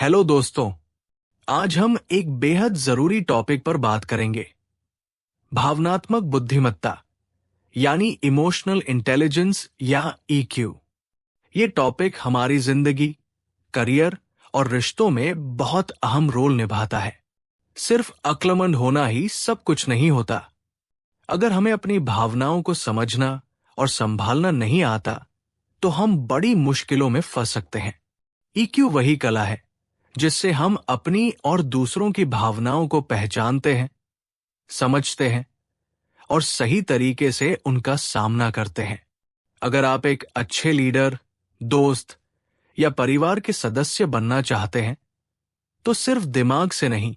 Hello दोस्तों, आज हम एक बेहद जरूरी टॉपिक पर बात करेंगे। भावनात्मक बुद्धिमत्ता यानी इमोशनल इंटेलिजेंस या ईक्यू। ये टॉपिक हमारी जिंदगी, करियर और रिश्तों में बहुत अहम रोल निभाता है। सिर्फ अक्लमंद होना ही सब कुछ नहीं होता। अगर हमें अपनी भावनाओं को समझना और संभालना नहीं आता, तो हम बड़ी मुश्किलों में फंस सकते हैं। ईक्यू वही कला है जिससे हम अपनी और दूसरों की भावनाओं को पहचानते हैं, समझते हैं और सही तरीके से उनका सामना करते हैं। अगर आप एक अच्छे लीडर, दोस्त या परिवार के सदस्य बनना चाहते हैं, तो सिर्फ दिमाग से नहीं,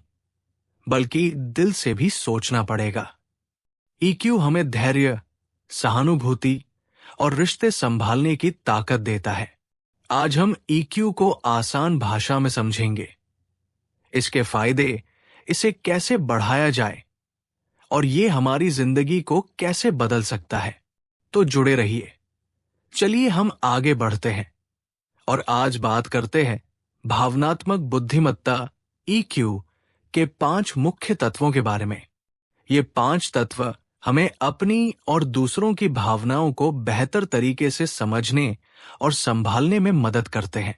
बल्कि दिल से भी सोचना पड़ेगा। ईक्यू हमें धैर्य, सहानुभूति और रिश्ते संभालने की ताकत देता है। आज हम ईक्यू को आसान भाषा में समझेंगे, इसके फायदे, इसे कैसे बढ़ाया जाए और ये हमारी जिंदगी को कैसे बदल सकता है। तो जुड़े रहिए। चलिए हम आगे बढ़ते हैं और आज बात करते हैं भावनात्मक बुद्धिमत्ता ईक्यू के 5 मुख्य तत्वों के बारे में। ये 5 तत्व हमें अपनी और दूसरों की भावनाओं को बेहतर तरीके से समझने और संभालने में मदद करते हैं।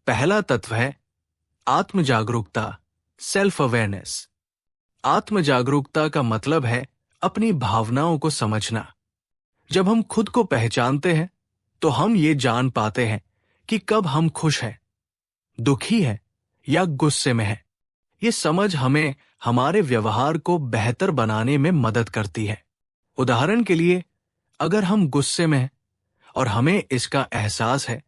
पहला तत्व है आत्म जागरूकता, सेल्फ अवेयरनेस। आत्म जागरूकता का मतलब है अपनी भावनाओं को समझना। जब हम खुद को पहचानते हैं, तो हम ये जान पाते हैं कि कब हम खुश हैं, दुखी हैं या गुस्से में हैं। ये समझ हमें हमारे व्यवहार को बेहतर बनाने में मदद करती है। उदाहरण के लिए, अगर हम गुस्से में हैं और हमें इसका एहसास है,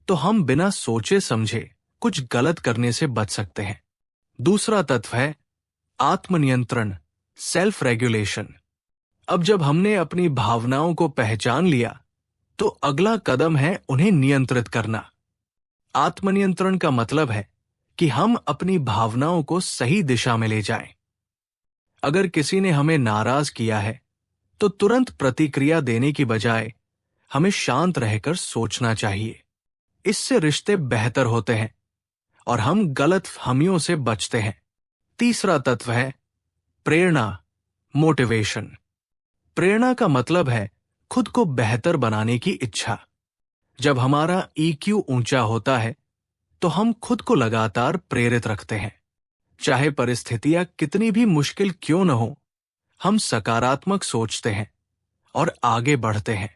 तो हम बिना सोचे समझे कुछ गलत करने से बच सकते हैं। दूसरा तत्व है आत्मनियंत्रण, सेल्फ रेगुलेशन। अब जब हमने अपनी भावनाओं को पहचान लिया, तो अगला कदम है उन्हें नियंत्रित करना। आत्मनियंत्रण का मतलब है कि हम अपनी भावनाओं को सही दिशा में ले जाएं। अगर किसी ने हमें नाराज किया है, तो तुरंत प्रतिक्रिया देने की बजाय हमें शांत रहकर सोचना चाहिए। इससे रिश्ते बेहतर होते हैं और हम गलतफहमियों से बचते हैं। तीसरा तत्व है प्रेरणा, मोटिवेशन। प्रेरणा का मतलब है खुद को बेहतर बनाने की इच्छा। जब हमारा ईक्यू ऊंचा होता है, तो हम खुद को लगातार प्रेरित रखते हैं। चाहे परिस्थितियां कितनी भी मुश्किल क्यों न हो, हम सकारात्मक सोचते हैं और आगे बढ़ते हैं।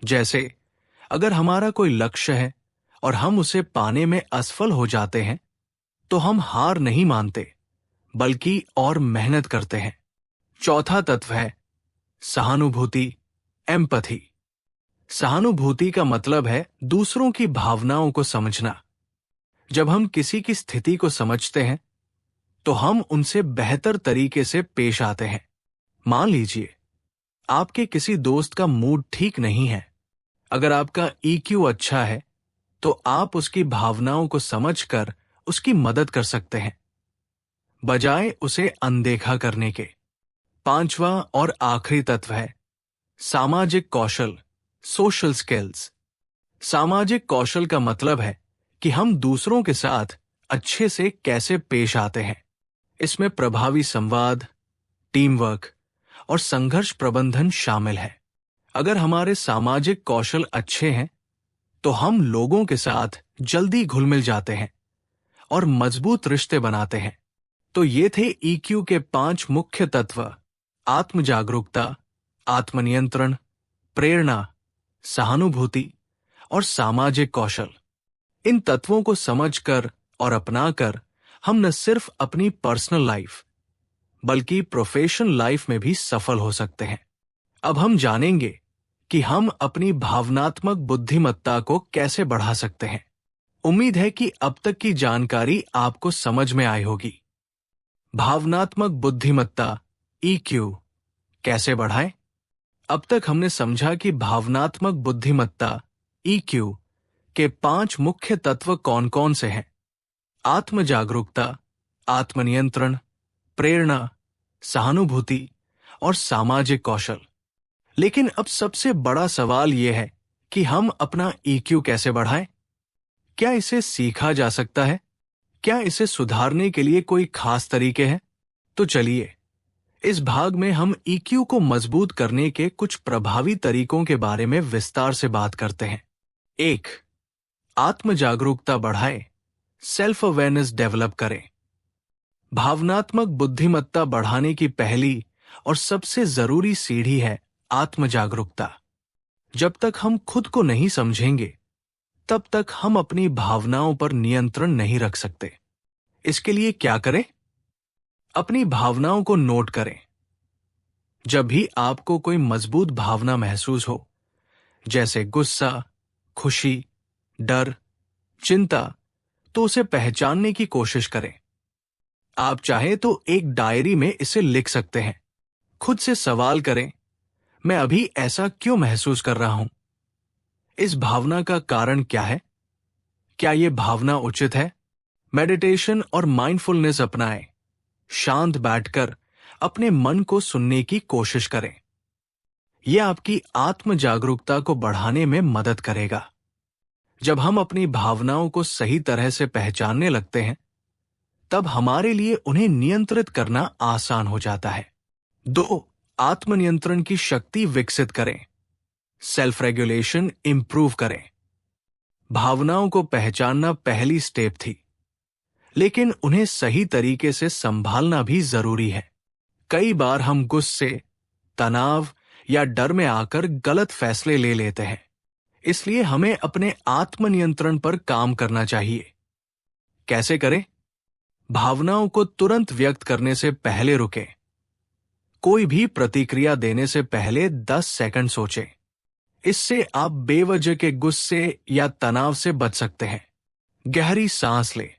जैसे, अगर हमारा कोई लक्ष्य है और हम उसे पाने में असफल हो जाते हैं, तो हम हार नहीं मानते, बल्कि और मेहनत करते हैं। चौथा तत्व है सहानुभूति, एम्पैथी। सहानुभूति का मतलब है दूसरों की भावनाओं को समझना। जब हम किसी की स्थिति को समझते हैं, तो हम उनसे बेहतर तरीके से पेश आते हैं। मान लीजिए, आपके किसी दोस्त का मूड ठीक नहीं है। अगर आपका ईक्यू अच्छा है, तो आप उसकी भावनाओं को समझकर उसकी मदद कर सकते हैं, बजाय उसे अनदेखा करने के। पांचवा और आखिरी तत्व है सामाजिक कौशल, सोशल स्किल्स। सामाजिक कौशल का मतलब है कि हम दूसरों के साथ अच्छे से कैसे पेश आते हैं। इसमें प्रभावी संवाद, टीम वर्क और संघर्ष प्रबंधन शामिल है। अगर हमारे सामाजिक कौशल अच्छे हैं, तो हम लोगों के साथ जल्दी घुल मिल जाते हैं और मजबूत रिश्ते बनाते हैं। तो ये थे ईक्यू के 5 मुख्य तत्व: आत्म जागरूकता, आत्मनियंत्रण, प्रेरणा, सहानुभूति और सामाजिक कौशल। इन तत्वों को समझकर और अपनाकर हम न सिर्फ अपनी पर्सनल लाइफ, बल्कि प्रोफेशनल लाइफ में भी सफल हो सकते हैं। अब हम जानेंगे कि हम अपनी भावनात्मक बुद्धिमत्ता को कैसे बढ़ा सकते हैं। उम्मीद है कि अब तक की जानकारी आपको समझ में आई होगी। भावनात्मक बुद्धिमत्ता ईक्यू कैसे बढ़ाएं? अब तक हमने समझा कि भावनात्मक बुद्धिमत्ता ईक्यू के 5 मुख्य तत्व कौन कौन से हैं: आत्म जागरूकता, आत्मनियंत्रण, प्रेरणा, सहानुभूति और सामाजिक कौशल। लेकिन अब सबसे बड़ा सवाल यह है कि हम अपना ईक्यू कैसे बढ़ाएं? क्या इसे सीखा जा सकता है? क्या इसे सुधारने के लिए कोई खास तरीके हैं? तो चलिए, इस भाग में हम ईक्यू को मजबूत करने के कुछ प्रभावी तरीकों के बारे में विस्तार से बात करते हैं। 1. आत्म जागरूकता बढ़ाएं, सेल्फ अवेयरनेस डेवलप करें। भावनात्मक बुद्धिमत्ता बढ़ाने की पहली और सबसे जरूरी सीढ़ी है आत्म जागरूकता। जब तक हम खुद को नहीं समझेंगे, तब तक हम अपनी भावनाओं पर नियंत्रण नहीं रख सकते। इसके लिए क्या करें? अपनी भावनाओं को नोट करें। जब भी आपको कोई मजबूत भावना महसूस हो, जैसे गुस्सा, खुशी, डर, चिंता, तो उसे पहचानने की कोशिश करें। आप चाहे तो एक डायरी में इसे लिख सकते हैं। खुद से सवाल करें, मैं अभी ऐसा क्यों महसूस कर रहा हूं? इस भावना का कारण क्या है? क्या यह भावना उचित है? मेडिटेशन और माइंडफुलनेस अपनाएं। शांत बैठकर अपने मन को सुनने की कोशिश करें। यह आपकी आत्म जागरूकता को बढ़ाने में मदद करेगा। जब हम अपनी भावनाओं को सही तरह से पहचानने लगते हैं, तब हमारे लिए उन्हें नियंत्रित करना आसान हो जाता है। 2. आत्मनियंत्रण की शक्ति विकसित करें, सेल्फ रेगुलेशन इंप्रूव करें। भावनाओं को पहचानना पहली स्टेप थी, लेकिन उन्हें सही तरीके से संभालना भी जरूरी है। कई बार हम गुस्से, तनाव या डर में आकर गलत फैसले ले लेते हैं। इसलिए हमें अपने आत्मनियंत्रण पर काम करना चाहिए। कैसे करें? भावनाओं को तुरंत व्यक्त करने से पहले रुकें। कोई भी प्रतिक्रिया देने से पहले 10 सेकंड सोचें। इससे आप बेवजह के गुस्से या तनाव से बच सकते हैं। गहरी सांस लें।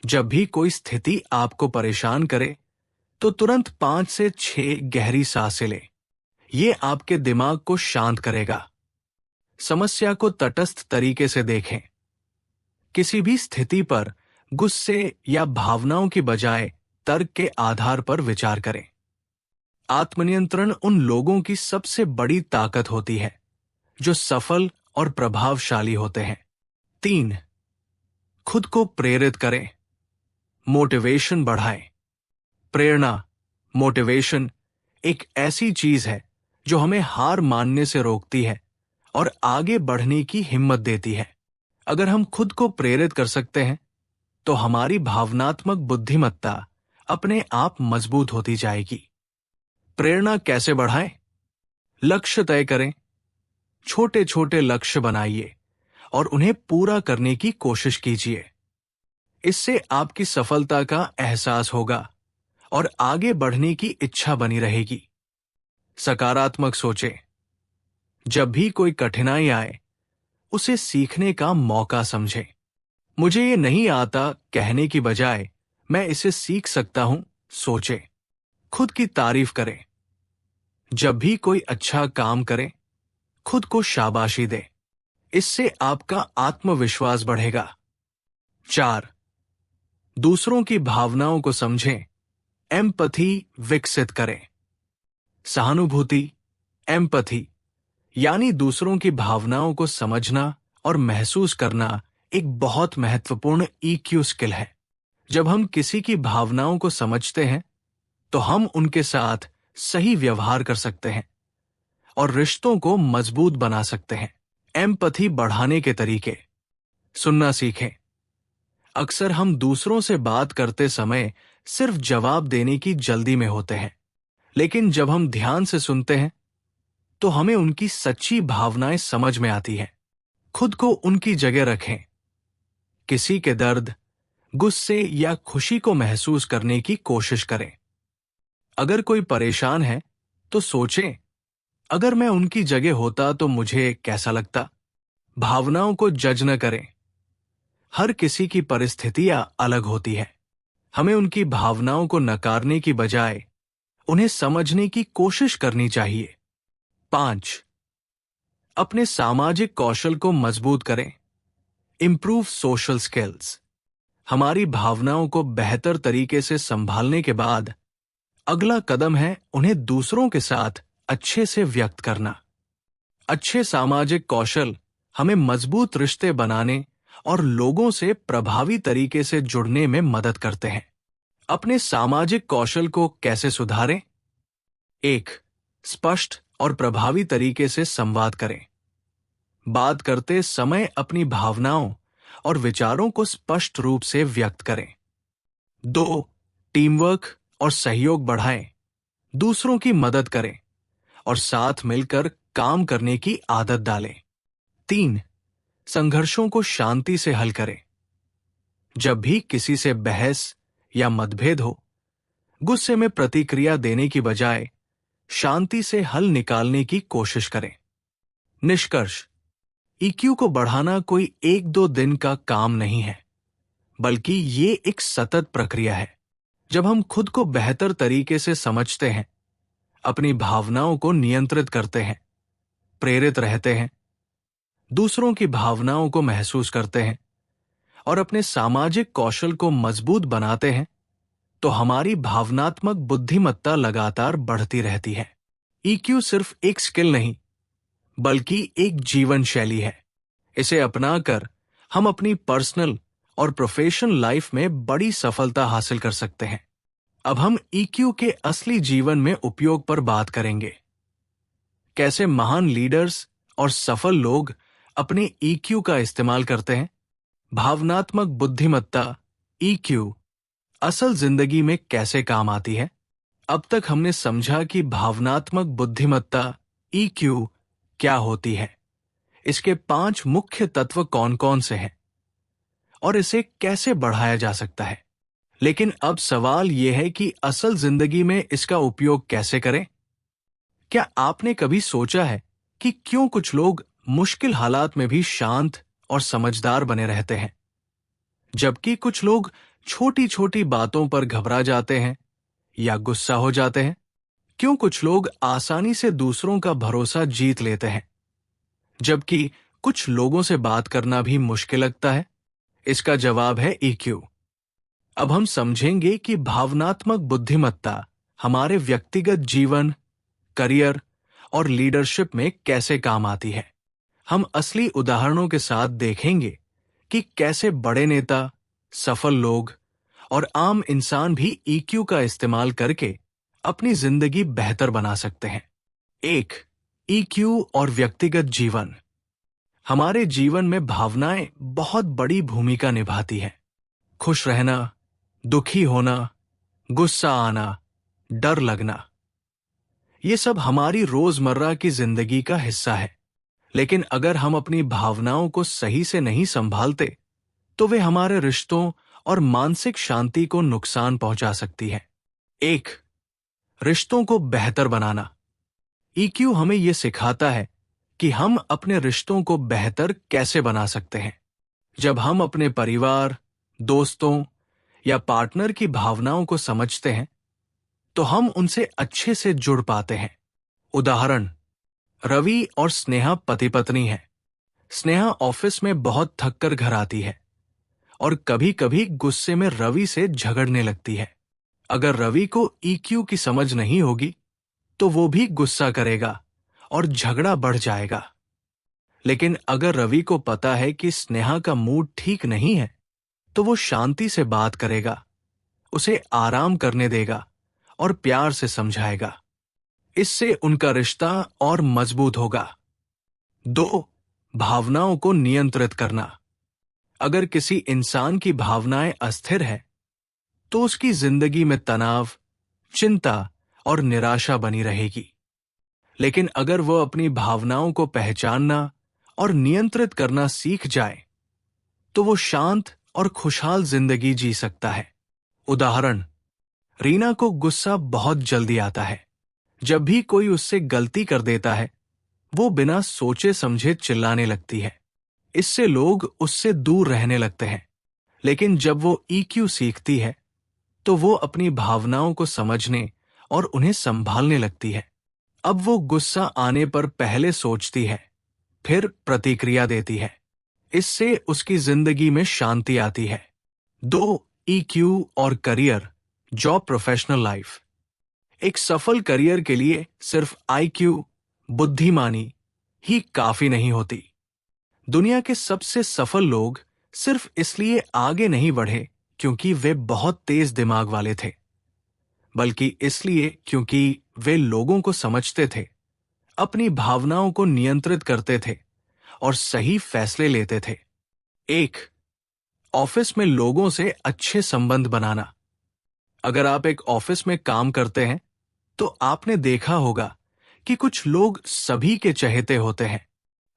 जब भी कोई स्थिति आपको परेशान करे, तो तुरंत 5 से 6 गहरी सांसें लें। यह आपके दिमाग को शांत करेगा। समस्या को तटस्थ तरीके से देखें। किसी भी स्थिति पर गुस्से या भावनाओं की बजाय तर्क के आधार पर विचार करें। आत्मनियंत्रण उन लोगों की सबसे बड़ी ताकत होती है जो सफल और प्रभावशाली होते हैं। 3. खुद को प्रेरित करें, मोटिवेशन बढ़ाएं। प्रेरणा, मोटिवेशन एक ऐसी चीज है जो हमें हार मानने से रोकती है और आगे बढ़ने की हिम्मत देती है। अगर हम खुद को प्रेरित कर सकते हैं, तो हमारी भावनात्मक बुद्धिमत्ता अपने आप मजबूत होती जाएगी। प्रेरणा कैसे बढ़ाएं? लक्ष्य तय करें। छोटे छोटे लक्ष्य बनाइए और उन्हें पूरा करने की कोशिश कीजिए। इससे आपकी सफलता का एहसास होगा और आगे बढ़ने की इच्छा बनी रहेगी। सकारात्मक सोचें। जब भी कोई कठिनाई आए, उसे सीखने का मौका समझें। मुझे ये नहीं आता कहने की बजाय मैं इसे सीख सकता हूं, सोचें। खुद की तारीफ करें। जब भी कोई अच्छा काम करे, खुद को शाबाशी दें। इससे आपका आत्मविश्वास बढ़ेगा। 4. दूसरों की भावनाओं को समझें, एम्पैथी विकसित करें। सहानुभूति, एम्पैथी यानी दूसरों की भावनाओं को समझना और महसूस करना एक बहुत महत्वपूर्ण ईक्यू स्किल है। जब हम किसी की भावनाओं को समझते हैं, तो हम उनके साथ सही व्यवहार कर सकते हैं और रिश्तों को मजबूत बना सकते हैं। एम्पैथी बढ़ाने के तरीके। सुनना सीखें। अक्सर हम दूसरों से बात करते समय सिर्फ जवाब देने की जल्दी में होते हैं, लेकिन जब हम ध्यान से सुनते हैं, तो हमें उनकी सच्ची भावनाएं समझ में आती हैं। खुद को उनकी जगह रखें। किसी के दर्द, गुस्से या खुशी को महसूस करने की कोशिश करें। अगर कोई परेशान है, तो सोचें, अगर मैं उनकी जगह होता तो मुझे कैसा लगता? भावनाओं को जज न करें। हर किसी की परिस्थितियां अलग होती है। हमें उनकी भावनाओं को नकारने की बजाय उन्हें समझने की कोशिश करनी चाहिए। 5. अपने सामाजिक कौशल को मजबूत करें, इंप्रूव सोशल स्किल्स। हमारी भावनाओं को बेहतर तरीके से संभालने के बाद अगला कदम है उन्हें दूसरों के साथ अच्छे से व्यक्त करना। अच्छे सामाजिक कौशल हमें मजबूत रिश्ते बनाने और लोगों से प्रभावी तरीके से जुड़ने में मदद करते हैं। अपने सामाजिक कौशल को कैसे सुधारें? 1. स्पष्ट और प्रभावी तरीके से संवाद करें। बात करते समय अपनी भावनाओं और विचारों को स्पष्ट रूप से व्यक्त करें। 2. टीम वर्क और सहयोग बढ़ाएं। दूसरों की मदद करें और साथ मिलकर काम करने की आदत डालें। 3. संघर्षों को शांति से हल करें। जब भी किसी से बहस या मतभेद हो, गुस्से में प्रतिक्रिया देने की बजाय शांति से हल निकालने की कोशिश करें। निष्कर्ष: ईक्यू को बढ़ाना कोई 1-2 दिन का काम नहीं है, बल्कि ये एक सतत प्रक्रिया है। जब हम खुद को बेहतर तरीके से समझते हैं, अपनी भावनाओं को नियंत्रित करते हैं, प्रेरित रहते हैं, दूसरों की भावनाओं को महसूस करते हैं और अपने सामाजिक कौशल को मजबूत बनाते हैं, तो हमारी भावनात्मक बुद्धिमत्ता लगातार बढ़ती रहती है। ईक्यू सिर्फ एक स्किल नहीं, बल्कि एक जीवन शैली है। इसे अपनाकर हम अपनी पर्सनल और प्रोफेशनल लाइफ में बड़ी सफलता हासिल कर सकते हैं। अब हम ईक्यू के असली जीवन में उपयोग पर बात करेंगे। कैसे महान लीडर्स और सफल लोग अपने ईक्यू का इस्तेमाल करते हैं। भावनात्मक बुद्धिमत्ता ईक्यू असल जिंदगी में कैसे काम आती है। अब तक हमने समझा कि भावनात्मक बुद्धिमत्ता ईक्यू क्या होती है, इसके 5 मुख्य तत्व कौन कौन से हैं और इसे कैसे बढ़ाया जा सकता है। लेकिन अब सवाल यह है कि असल जिंदगी में इसका उपयोग कैसे करें। क्या आपने कभी सोचा है कि क्यों कुछ लोग मुश्किल हालात में भी शांत और समझदार बने रहते हैं, जबकि कुछ लोग छोटी छोटी बातों पर घबरा जाते हैं या गुस्सा हो जाते हैं? क्यों कुछ लोग आसानी से दूसरों का भरोसा जीत लेते हैं, जबकि कुछ लोगों से बात करना भी मुश्किल लगता है? इसका जवाब है ईक्यू। अब हम समझेंगे कि भावनात्मक बुद्धिमत्ता हमारे व्यक्तिगत जीवन, करियर और लीडरशिप में कैसे काम आती है। हम असली उदाहरणों के साथ देखेंगे कि कैसे बड़े नेता, सफल लोग और आम इंसान भी ईक्यू का इस्तेमाल करके अपनी जिंदगी बेहतर बना सकते हैं। 1. ईक्यू और व्यक्तिगत जीवन। हमारे जीवन में भावनाएं बहुत बड़ी भूमिका निभाती हैं। खुश रहना, दुखी होना, गुस्सा आना, डर लगना, ये सब हमारी रोजमर्रा की जिंदगी का हिस्सा है। लेकिन अगर हम अपनी भावनाओं को सही से नहीं संभालते, तो वे हमारे रिश्तों और मानसिक शांति को नुकसान पहुंचा सकती है। 1. रिश्तों को बेहतर बनाना। ईक्यू हमें यह सिखाता है कि हम अपने रिश्तों को बेहतर कैसे बना सकते हैं। जब हम अपने परिवार, दोस्तों या पार्टनर की भावनाओं को समझते हैं, तो हम उनसे अच्छे से जुड़ पाते हैं। उदाहरण: रवि और स्नेहा पति पत्नी हैं। स्नेहा ऑफिस में बहुत थक कर घर आती है और कभी कभी गुस्से में रवि से झगड़ने लगती है। अगर रवि को ईक्यू की समझ नहीं होगी, तो वो भी गुस्सा करेगा और झगड़ा बढ़ जाएगा। लेकिन अगर रवि को पता है कि स्नेहा का मूड ठीक नहीं है, तो वो शांति से बात करेगा, उसे आराम करने देगा और प्यार से समझाएगा। इससे उनका रिश्ता और मजबूत होगा। 2. भावनाओं को नियंत्रित करना। अगर किसी इंसान की भावनाएं अस्थिर है, तो उसकी जिंदगी में तनाव, चिंता और निराशा बनी रहेगी। लेकिन अगर वह अपनी भावनाओं को पहचानना और नियंत्रित करना सीख जाए, तो वो शांत और खुशहाल जिंदगी जी सकता है। उदाहरण: रीना को गुस्सा बहुत जल्दी आता है। जब भी कोई उससे गलती कर देता है, वो बिना सोचे समझे चिल्लाने लगती है। इससे लोग उससे दूर रहने लगते हैं। लेकिन जब वो ईक्यू सीखती है, तो वो अपनी भावनाओं को समझने और उन्हें संभालने लगती है। अब वो गुस्सा आने पर पहले सोचती है, फिर प्रतिक्रिया देती है। इससे उसकी जिंदगी में शांति आती है। 2. ईक्यू और करियर, जॉब, प्रोफेशनल लाइफ। एक सफल करियर के लिए सिर्फ आईक्यू, बुद्धिमानी ही काफी नहीं होती। दुनिया के सबसे सफल लोग सिर्फ इसलिए आगे नहीं बढ़े क्योंकि वे बहुत तेज दिमाग वाले थे, बल्कि इसलिए क्योंकि वे लोगों को समझते थे, अपनी भावनाओं को नियंत्रित करते थे और सही फैसले लेते थे। एक, ऑफिस में लोगों से अच्छे संबंध बनाना। अगर आप एक ऑफिस में काम करते हैं तो आपने देखा होगा कि कुछ लोग सभी के चहेते होते हैं।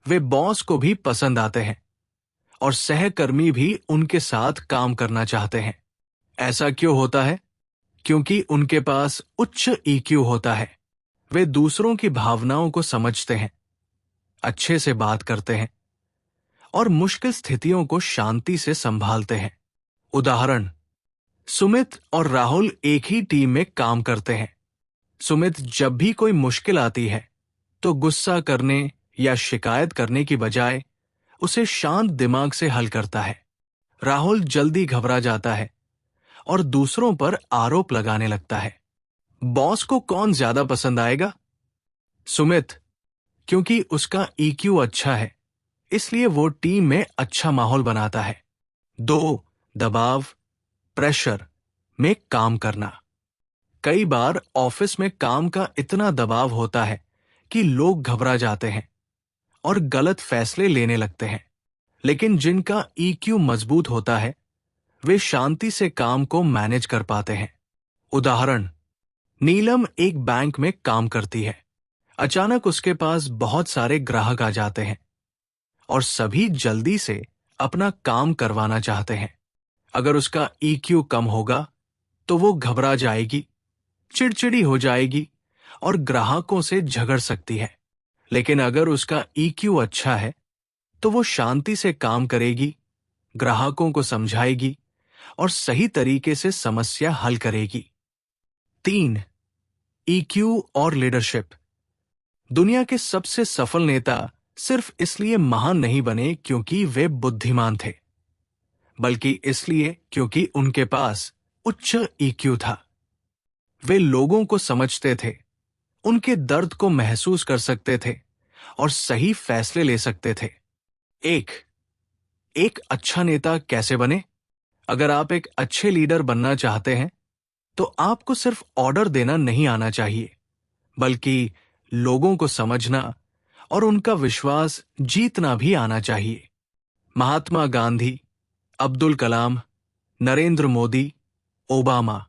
वे बॉस को भी पसंद आते हैं और सहकर्मी भी उनके साथ काम करना चाहते हैं। ऐसा क्यों होता है? क्योंकि उनके पास उच्च ईक्यू होता है। वे दूसरों की भावनाओं को समझते हैं, अच्छे से बात करते हैं और मुश्किल स्थितियों को शांति से संभालते हैं। उदाहरण, सुमित और राहुल एक ही टीम में काम करते हैं। सुमित जब भी कोई मुश्किल आती है तो गुस्सा करने या शिकायत करने की बजाय उसे शांत दिमाग से हल करता है। राहुल जल्दी घबरा जाता है और दूसरों पर आरोप लगाने लगता है। बॉस को कौन ज्यादा पसंद आएगा? सुमित, क्योंकि उसका ईक्यू अच्छा है, इसलिए वो टीम में अच्छा माहौल बनाता है। 2, दबाव, प्रेशर में काम करना। कई बार ऑफिस में काम का इतना दबाव होता है कि लोग घबरा जाते हैं और गलत फैसले लेने लगते हैं। लेकिन जिनका ईक्यू मजबूत होता है वे शांति से काम को मैनेज कर पाते हैं। उदाहरण, नीलम एक बैंक में काम करती है। अचानक उसके पास बहुत सारे ग्राहक आ जाते हैं और सभी जल्दी से अपना काम करवाना चाहते हैं। अगर उसका ईक्यू कम होगा तो वो घबरा जाएगी, चिड़चिड़ी हो जाएगी और ग्राहकों से झगड़ सकती है। लेकिन अगर उसका ईक्यू अच्छा है तो वो शांति से काम करेगी, ग्राहकों को समझाएगी और सही तरीके से समस्या हल करेगी। 3, ईक्यू और लीडरशिप। दुनिया के सबसे सफल नेता सिर्फ इसलिए महान नहीं बने क्योंकि वे बुद्धिमान थे, बल्कि इसलिए क्योंकि उनके पास उच्च ईक्यू था। वे लोगों को समझते थे, उनके दर्द को महसूस कर सकते थे और सही फैसले ले सकते थे। एक अच्छा नेता कैसे बने? अगर आप एक अच्छे लीडर बनना चाहते हैं तो आपको सिर्फ ऑर्डर देना नहीं आना चाहिए, बल्कि लोगों को समझना और उनका विश्वास जीतना भी आना चाहिए। महात्मा गांधी, अब्दुल कलाम, नरेंद्र मोदी, ओबामा,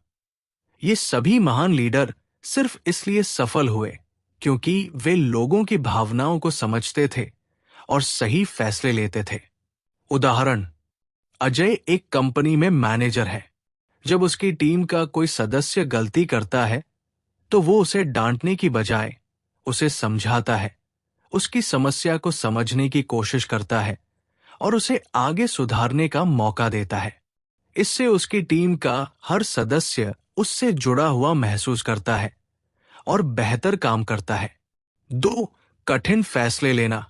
ये सभी महान लीडर सिर्फ इसलिए सफल हुए क्योंकि वे लोगों की भावनाओं को समझते थे और सही फैसले लेते थे। उदाहरण, अजय एक कंपनी में मैनेजर है। जब उसकी टीम का कोई सदस्य गलती करता है तो वो उसे डांटने की बजाय उसे समझाता है, उसकी समस्या को समझने की कोशिश करता है और उसे आगे सुधारने का मौका देता है। इससे उसकी टीम का हर सदस्य उससे जुड़ा हुआ महसूस करता है और बेहतर काम करता है। 2, कठिन फैसले लेना।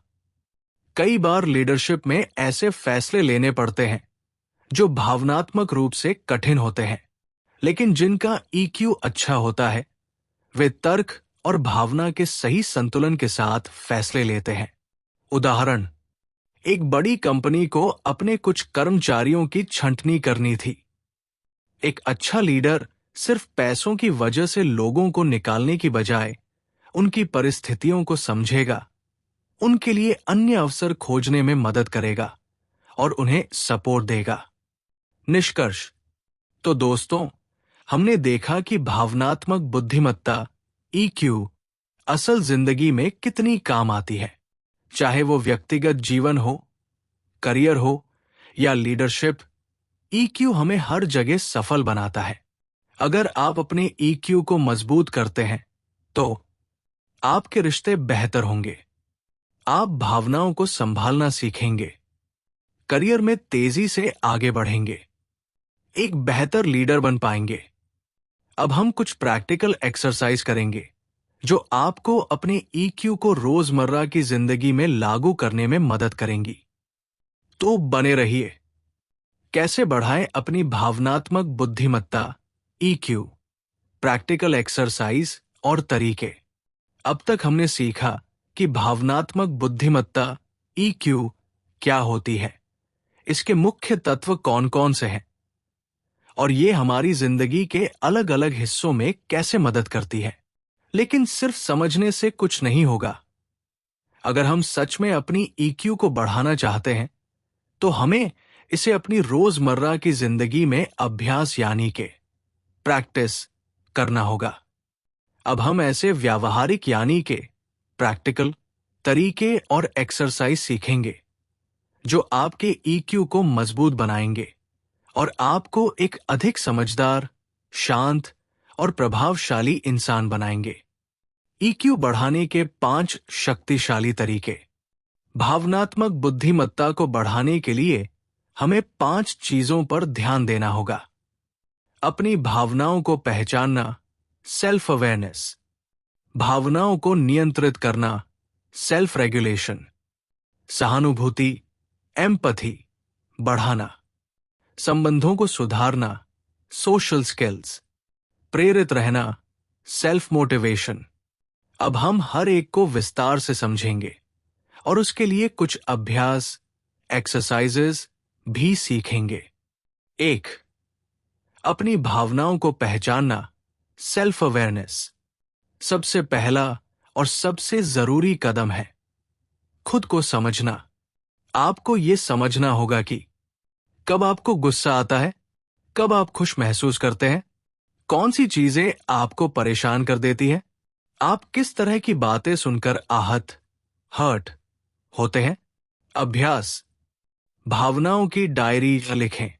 कई बार लीडरशिप में ऐसे फैसले लेने पड़ते हैं जो भावनात्मक रूप से कठिन होते हैं, लेकिन जिनका ईक्यू अच्छा होता है वे तर्क और भावना के सही संतुलन के साथ फैसले लेते हैं। उदाहरण, एक बड़ी कंपनी को अपने कुछ कर्मचारियों की छंटनी करनी थी। एक अच्छा लीडर सिर्फ पैसों की वजह से लोगों को निकालने की बजाय उनकी परिस्थितियों को समझेगा, उनके लिए अन्य अवसर खोजने में मदद करेगा और उन्हें सपोर्ट देगा। निष्कर्ष, तो दोस्तों, हमने देखा कि भावनात्मक बुद्धिमत्ता ईक्यू असल जिंदगी में कितनी काम आती है। चाहे वो व्यक्तिगत जीवन हो, करियर हो या लीडरशिप, ईक्यू हमें हर जगह सफल बनाता है। अगर आप अपने ईक्यू को मजबूत करते हैं तो आपके रिश्ते बेहतर होंगे, आप भावनाओं को संभालना सीखेंगे, करियर में तेजी से आगे बढ़ेंगे, एक बेहतर लीडर बन पाएंगे। अब हम कुछ प्रैक्टिकल एक्सरसाइज करेंगे जो आपको अपने ईक्यू को रोजमर्रा की जिंदगी में लागू करने में मदद करेंगी। तो बने रहिए। कैसे बढ़ाएं अपनी भावनात्मक बुद्धिमत्ता ईक्यू, प्रैक्टिकल एक्सरसाइज और तरीके। अब तक हमने सीखा कि भावनात्मक बुद्धिमत्ता ईक्यू क्या होती है, इसके मुख्य तत्व कौन कौन से हैं और ये हमारी जिंदगी के अलग अलग हिस्सों में कैसे मदद करती है। लेकिन सिर्फ समझने से कुछ नहीं होगा। अगर हम सच में अपनी ईक्यू को बढ़ाना चाहते हैं तो हमें इसे अपनी रोजमर्रा की जिंदगी में अभ्यास यानी के प्रैक्टिस करना होगा। अब हम ऐसे व्यावहारिक यानी के प्रैक्टिकल तरीके और एक्सरसाइज सीखेंगे जो आपके ईक्यू को मजबूत बनाएंगे और आपको एक अधिक समझदार, शांत और प्रभावशाली इंसान बनाएंगे। ईक्यू बढ़ाने के 5 शक्तिशाली तरीके। भावनात्मक बुद्धिमत्ता को बढ़ाने के लिए हमें 5 चीजों पर ध्यान देना होगा। अपनी भावनाओं को पहचानना, सेल्फ अवेयरनेस। भावनाओं को नियंत्रित करना, सेल्फ रेगुलेशन। सहानुभूति, एम्पैथी बढ़ाना। संबंधों को सुधारना, सोशल स्किल्स। प्रेरित रहना, सेल्फ मोटिवेशन। अब हम हर एक को विस्तार से समझेंगे और उसके लिए कुछ अभ्यास, एक्सरसाइजेस भी सीखेंगे। 1. अपनी भावनाओं को पहचानना, सेल्फ अवेयरनेस। सबसे पहला और सबसे जरूरी कदम है खुद को समझना। आपको यह समझना होगा कि कब आपको गुस्सा आता है, कब आप खुश महसूस करते हैं, कौन सी चीजें आपको परेशान कर देती है, आप किस तरह की बातें सुनकर आहत, हर्ट होते हैं। अभ्यास, भावनाओं की डायरी लिखें।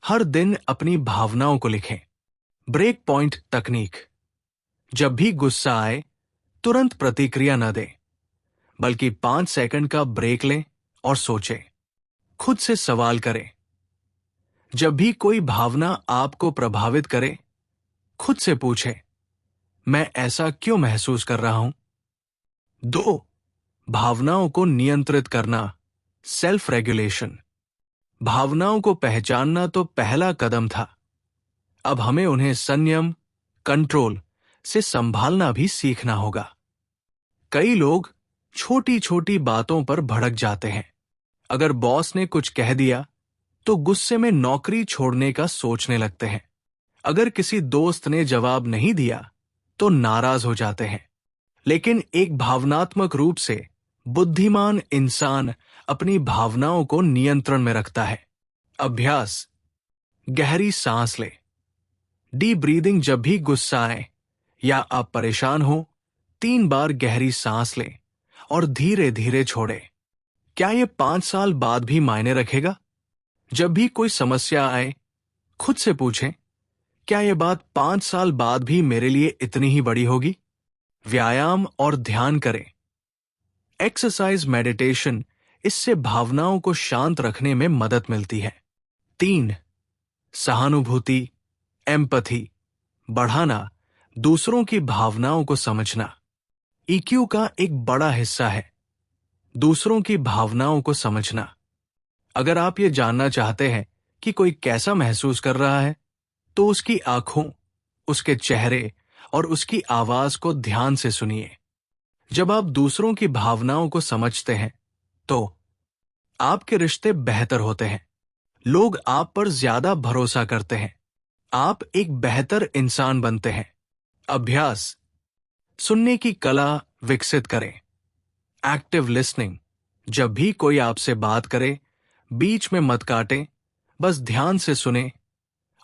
हर दिन अपनी भावनाओं को लिखें। ब्रेक पॉइंट तकनीक। जब भी गुस्सा आए तुरंत प्रतिक्रिया न दें, बल्कि 5 सेकंड का ब्रेक लें और सोचें। खुद से सवाल करें। जब भी कोई भावना आपको प्रभावित करे, खुद से पूछें, मैं ऐसा क्यों महसूस कर रहा हूं। 2. भावनाओं को नियंत्रित करना, सेल्फ रेगुलेशन। भावनाओं को पहचानना तो पहला कदम था। अब हमें उन्हें संयम, कंट्रोल से संभालना भी सीखना होगा। कई लोग छोटी छोटी बातों पर भड़क जाते हैं। अगर बॉस ने कुछ कह दिया तो गुस्से में नौकरी छोड़ने का सोचने लगते हैं। अगर किसी दोस्त ने जवाब नहीं दिया तो नाराज हो जाते हैं। लेकिन एक भावनात्मक रूप से बुद्धिमान इंसान अपनी भावनाओं को नियंत्रण में रखता है। अभ्यास, गहरी सांस लें। Deep breathing. जब भी गुस्सा आए या आप परेशान हो, 3 बार गहरी सांस लें और धीरे धीरे छोड़ें। क्या यह 5 साल बाद भी मायने रखेगा? जब भी कोई समस्या आए, खुद से पूछें, क्या यह बात 5 साल बाद भी मेरे लिए इतनी ही बड़ी होगी? व्यायाम और ध्यान करें। एक्सरसाइज, मेडिटेशन, इससे भावनाओं को शांत रखने में मदद मिलती है। 3. सहानुभूति, एम्पैथी बढ़ाना, दूसरों की भावनाओं को समझना। ईक्यू का एक बड़ा हिस्सा है दूसरों की भावनाओं को समझना। अगर आप ये जानना चाहते हैं कि कोई कैसा महसूस कर रहा है, तो उसकी आंखों, उसके चेहरे और उसकी आवाज को ध्यान से सुनिए। जब आप दूसरों की भावनाओं को समझते हैं, तो आपके रिश्ते बेहतर होते हैं। लोग आप पर ज्यादा भरोसा करते हैं। आप एक बेहतर इंसान बनते हैं। अभ्यास, सुनने की कला विकसित करें। Active listening. जब भी कोई आपसे बात करे, बीच में मत काटें, बस ध्यान से सुनें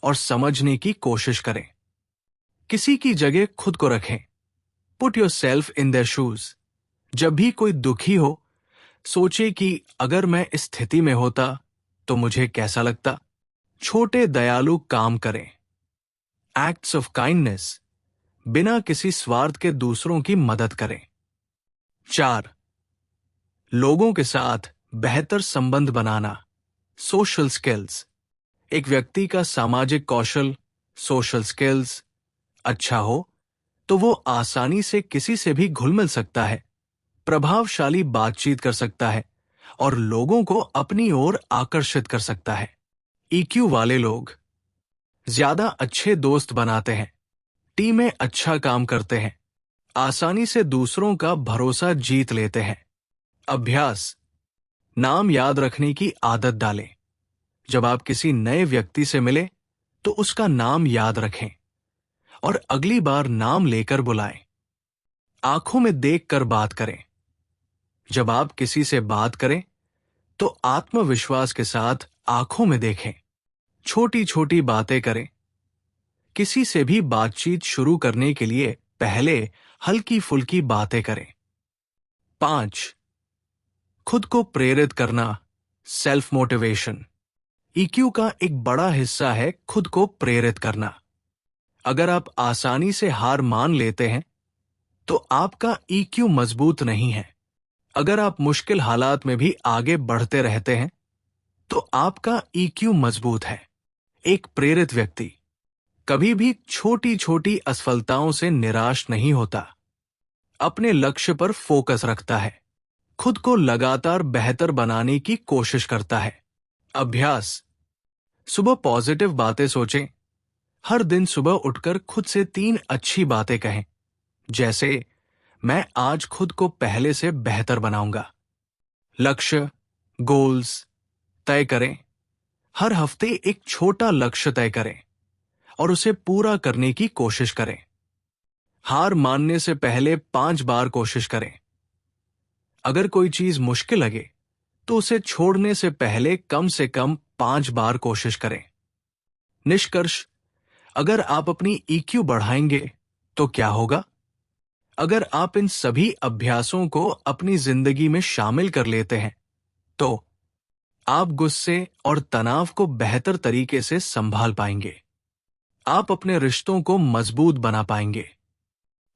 और समझने की कोशिश करें। किसी की जगह खुद को रखें। Put your self in their shoes. जब भी कोई दुखी हो, सोचे कि अगर मैं इस स्थिति में होता तो मुझे कैसा लगता। छोटे दयालु काम करें। Acts of kindness. बिना किसी स्वार्थ के दूसरों की मदद करें। 4. लोगों के साथ बेहतर संबंध बनाना, सोशल स्किल्स। एक व्यक्ति का सामाजिक कौशल, सोशल स्किल्स अच्छा हो तो वो आसानी से किसी से भी घुल मिल सकता है, प्रभावशाली बातचीत कर सकता है और लोगों को अपनी ओर आकर्षित कर सकता है। ईक्यू वाले लोग ज्यादा अच्छे दोस्त बनाते हैं, टीम में अच्छा काम करते हैं, आसानी से दूसरों का भरोसा जीत लेते हैं। अभ्यास, नाम याद रखने की आदत डालें। जब आप किसी नए व्यक्ति से मिले तो उसका नाम याद रखें और अगली बार नाम लेकर बुलाएं। आंखों में देखकर बात करें। जब आप किसी से बात करें तो आत्मविश्वास के साथ आंखों में देखें। छोटी छोटी बातें करें। किसी से भी बातचीत शुरू करने के लिए पहले हल्की फुल्की बातें करें। 5. खुद को प्रेरित करना, सेल्फ मोटिवेशन। ईक्यू का एक बड़ा हिस्सा है खुद को प्रेरित करना। अगर आप आसानी से हार मान लेते हैं तो आपका ईक्यू मजबूत नहीं है। अगर आप मुश्किल हालात में भी आगे बढ़ते रहते हैं तो आपका ईक्यू मजबूत है। एक प्रेरित व्यक्ति कभी भी छोटी छोटी असफलताओं से निराश नहीं होता। अपने लक्ष्य पर फोकस रखता है। खुद को लगातार बेहतर बनाने की कोशिश करता है। अभ्यास। सुबह पॉजिटिव बातें सोचें। हर दिन सुबह उठकर खुद से 3 अच्छी बातें कहें, जैसे मैं आज खुद को पहले से बेहतर बनाऊंगा। लक्ष्य, गोल्स तय करें। हर हफ्ते एक छोटा लक्ष्य तय करें और उसे पूरा करने की कोशिश करें। हार मानने से पहले 5 बार कोशिश करें। अगर कोई चीज मुश्किल लगे तो उसे छोड़ने से पहले कम से कम 5 बार कोशिश करें। निष्कर्ष। अगर आप अपनी ईक्यू बढ़ाएंगे तो क्या होगा? अगर आप इन सभी अभ्यासों को अपनी जिंदगी में शामिल कर लेते हैं तो आप गुस्से और तनाव को बेहतर तरीके से संभाल पाएंगे। आप अपने रिश्तों को मजबूत बना पाएंगे।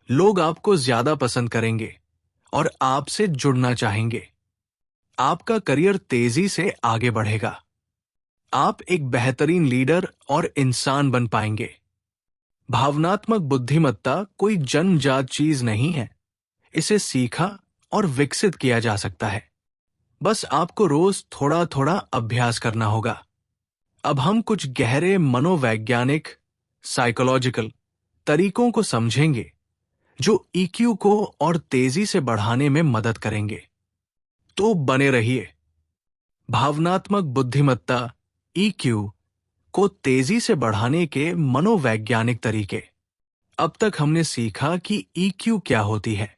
लोग आपको ज्यादा पसंद करेंगे और आपसे जुड़ना चाहेंगे। आपका करियर तेजी से आगे बढ़ेगा। आप एक बेहतरीन लीडर और इंसान बन पाएंगे। भावनात्मक बुद्धिमत्ता कोई जन्मजात चीज नहीं है। इसे सीखा और विकसित किया जा सकता है। बस आपको रोज थोड़ा थोड़ा अभ्यास करना होगा। अब हम कुछ गहरे मनोवैज्ञानिक, साइकोलॉजिकल तरीकों को समझेंगे जो ईक्यू को और तेजी से बढ़ाने में मदद करेंगे। तो बने रहिए। भावनात्मक बुद्धिमत्ता, ईक्यू को तेजी से बढ़ाने के मनोवैज्ञानिक तरीके। अब तक हमने सीखा कि ईक्यू क्या होती है,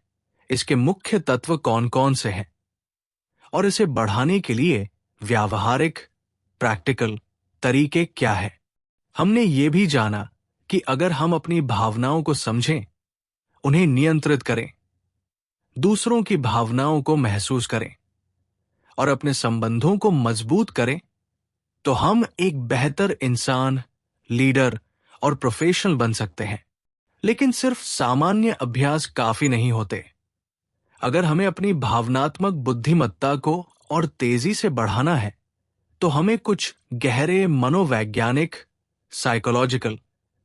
इसके मुख्य तत्व कौन कौन से हैं और इसे बढ़ाने के लिए व्यावहारिक, प्रैक्टिकल तरीके क्या है। हमने ये भी जाना कि अगर हम अपनी भावनाओं को समझें, उन्हें नियंत्रित करें, दूसरों की भावनाओं को महसूस करें और अपने संबंधों को मजबूत करें तो हम एक बेहतर इंसान, लीडर और प्रोफेशनल बन सकते हैं। लेकिन सिर्फ सामान्य अभ्यास काफी नहीं होते। अगर हमें अपनी भावनात्मक बुद्धिमत्ता को और तेजी से बढ़ाना है तो हमें कुछ गहरे मनोवैज्ञानिक, साइकोलॉजिकल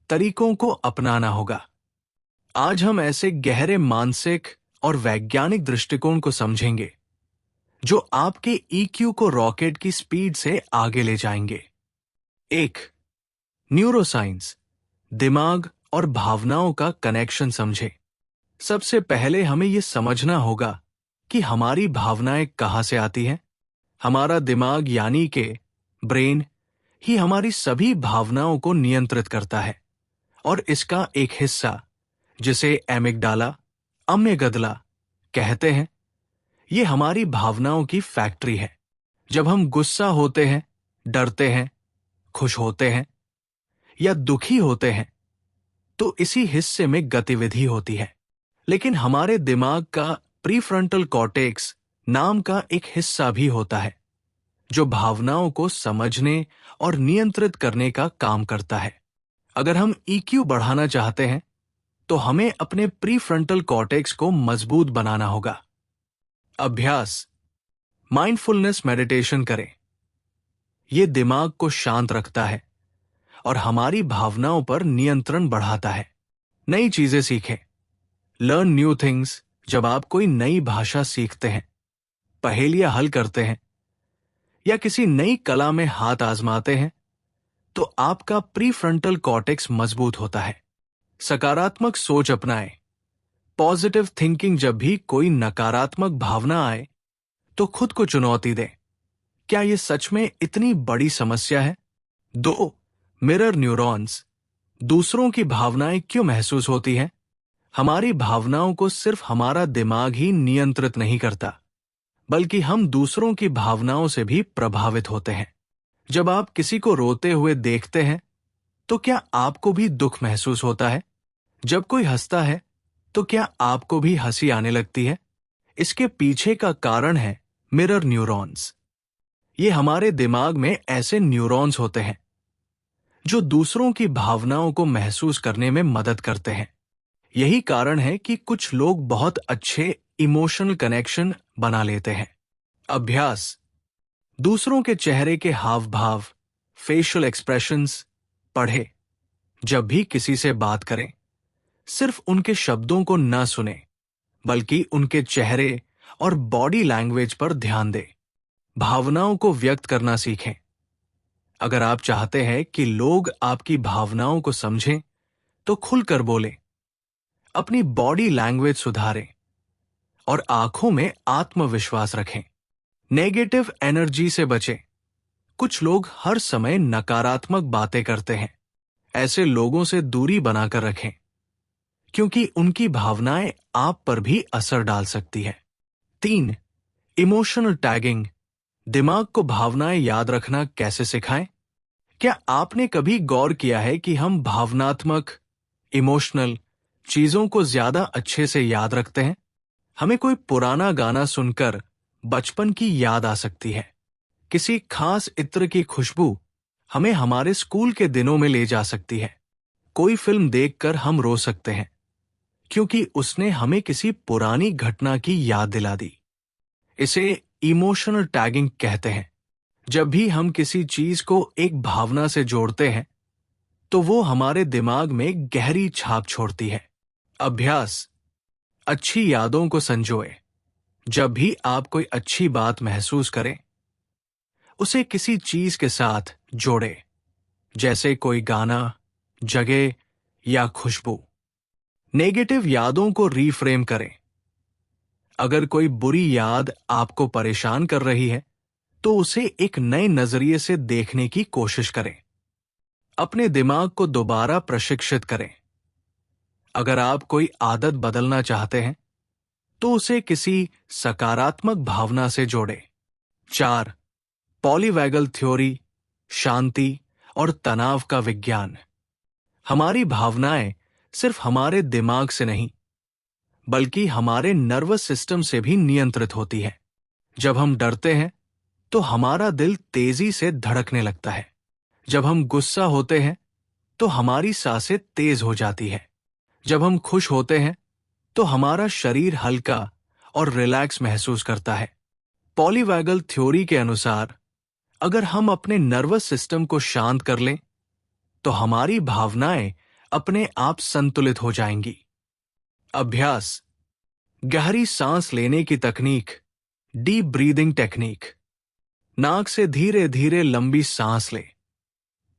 तरीकों को अपनाना होगा। आज हम ऐसे गहरे मानसिक और वैज्ञानिक दृष्टिकोण को समझेंगे जो आपके ईक्यू को रॉकेट की स्पीड से आगे ले जाएंगे। 1. न्यूरोसाइंस, दिमाग और भावनाओं का कनेक्शन समझें। सबसे पहले हमें यह समझना होगा कि हमारी भावनाएं कहां से आती हैं। हमारा दिमाग यानी कि ब्रेन ही हमारी सभी भावनाओं को नियंत्रित करता है और इसका एक हिस्सा, जिसे एमिगडाला, अम्यगदला कहते हैं, ये हमारी भावनाओं की फैक्ट्री है। जब हम गुस्सा होते हैं, डरते हैं, खुश होते हैं या दुखी होते हैं तो इसी हिस्से में गतिविधि होती है। लेकिन हमारे दिमाग का प्रीफ्रंटल कॉर्टेक्स नाम का एक हिस्सा भी होता है जो भावनाओं को समझने और नियंत्रित करने का काम करता है। अगर हम ईक्यू बढ़ाना चाहते हैं तो हमें अपने प्रीफ्रंटल कॉर्टेक्स को मजबूत बनाना होगा। अभ्यास। माइंडफुलनेस मेडिटेशन करें। यह दिमाग को शांत रखता है और हमारी भावनाओं पर नियंत्रण बढ़ाता है। नई चीजें सीखें। Learn new things. जब आप कोई नई भाषा सीखते हैं, पहेलियां हल करते हैं या किसी नई कला में हाथ आजमाते हैं तो आपका प्रीफ्रंटल कॉर्टेक्स मजबूत होता है। सकारात्मक सोच अपनाएं। Positive thinking. जब भी कोई नकारात्मक भावना आए तो खुद को चुनौती दें। क्या ये सच में इतनी बड़ी समस्या है? 2. Mirror neurons. दूसरों की भावनाएं क्यों महसूस होती हैं? हमारी भावनाओं को सिर्फ हमारा दिमाग ही नियंत्रित नहीं करता, बल्कि हम दूसरों की भावनाओं से भी प्रभावित होते हैं। जब आप किसी को रोते हुए देखते हैं, तो क्या आपको भी दुख महसूस होता है? जब कोई हंसता है, तो क्या आपको भी हंसी आने लगती है? इसके पीछे का कारण है मिरर न्यूरॉन्स। ये हमारे दिमाग में ऐसे न्यूरॉन्स होते हैं जो दूसरों की भावनाओं को महसूस करने में मदद करते हैं। यही कारण है कि कुछ लोग बहुत अच्छे इमोशनल कनेक्शन बना लेते हैं। अभ्यास। दूसरों के चेहरे के हाव भाव, फेशियल एक्सप्रेशंस पढ़े। जब भी किसी से बात करें, सिर्फ उनके शब्दों को न सुने, बल्कि उनके चेहरे और बॉडी लैंग्वेज पर ध्यान दें। भावनाओं को व्यक्त करना सीखें। अगर आप चाहते हैं कि लोग आपकी भावनाओं को समझें, तो खुलकर बोलें, अपनी बॉडी लैंग्वेज सुधारें और आंखों में आत्मविश्वास रखें। नेगेटिव एनर्जी से बचें। कुछ लोग हर समय नकारात्मक बातें करते हैं। ऐसे लोगों से दूरी बनाकर रखें, क्योंकि उनकी भावनाएं आप पर भी असर डाल सकती है। 3. Emotional tagging. दिमाग को भावनाएं याद रखना कैसे सिखाएं? क्या आपने कभी गौर किया है कि हम भावनात्मक, इमोशनल चीजों को ज्यादा अच्छे से याद रखते हैं? हमें कोई पुराना गाना सुनकर बचपन की याद आ सकती है। किसी खास इत्र की खुशबू हमें हमारे स्कूल के दिनों में ले जा सकती है। कोई फिल्म देखकर हम रो सकते हैं, क्योंकि उसने हमें किसी पुरानी घटना की याद दिला दी। इसे इमोशनल टैगिंग कहते हैं। जब भी हम किसी चीज को एक भावना से जोड़ते हैं, तो वो हमारे दिमाग में गहरी छाप छोड़ती है। अभ्यास। अच्छी यादों को संजोए। जब भी आप कोई अच्छी बात महसूस करें, उसे किसी चीज के साथ जोड़े, जैसे कोई गाना, जगह या खुशबू। नेगेटिव यादों को रीफ्रेम करें। अगर कोई बुरी याद आपको परेशान कर रही है, तो उसे एक नए नजरिए से देखने की कोशिश करें। अपने दिमाग को दोबारा प्रशिक्षित करें। अगर आप कोई आदत बदलना चाहते हैं, तो उसे किसी सकारात्मक भावना से जोड़ें। 4. पॉलीवैगल थ्योरी, शांति और तनाव का विज्ञान। हमारी भावनाएं सिर्फ हमारे दिमाग से नहीं, बल्कि हमारे नर्वस सिस्टम से भी नियंत्रित होती है। जब हम डरते हैं, तो हमारा दिल तेजी से धड़कने लगता है। जब हम गुस्सा होते हैं, तो हमारी सांसें तेज हो जाती है। जब हम खुश होते हैं, तो हमारा शरीर हल्का और रिलैक्स महसूस करता है। पॉलीवैगल थ्योरी के अनुसार, अगर हम अपने नर्वस सिस्टम को शांत कर लें, तो हमारी भावनाएं अपने आप संतुलित हो जाएंगी। अभ्यास। गहरी सांस लेने की तकनीक, डीप ब्रीदिंग टेक्निक। नाक से धीरे धीरे लंबी सांस लें।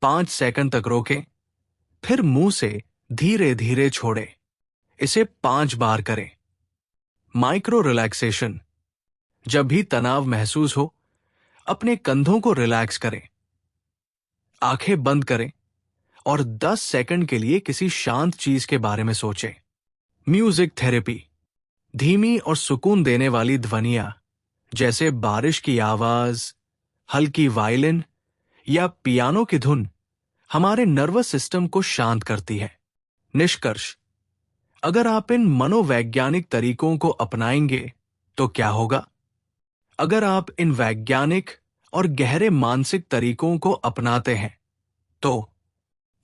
5 सेकंड तक रोकें, फिर मुंह से धीरे धीरे छोड़ें। इसे 5 बार करें। Micro relaxation. जब भी तनाव महसूस हो, अपने कंधों को रिलैक्स करें, आंखें बंद करें और 10 सेकंड के लिए किसी शांत चीज के बारे में सोचें। Music therapy. धीमी और सुकून देने वाली ध्वनियां, जैसे बारिश की आवाज, हल्की वायलिन या पियानो की धुन, हमारे नर्वस सिस्टम को शांत करती है। निष्कर्ष। अगर आप इन मनोवैज्ञानिक तरीकों को अपनाएंगे, तो क्या होगा? अगर आप इन वैज्ञानिक और गहरे मानसिक तरीकों को अपनाते हैं, तो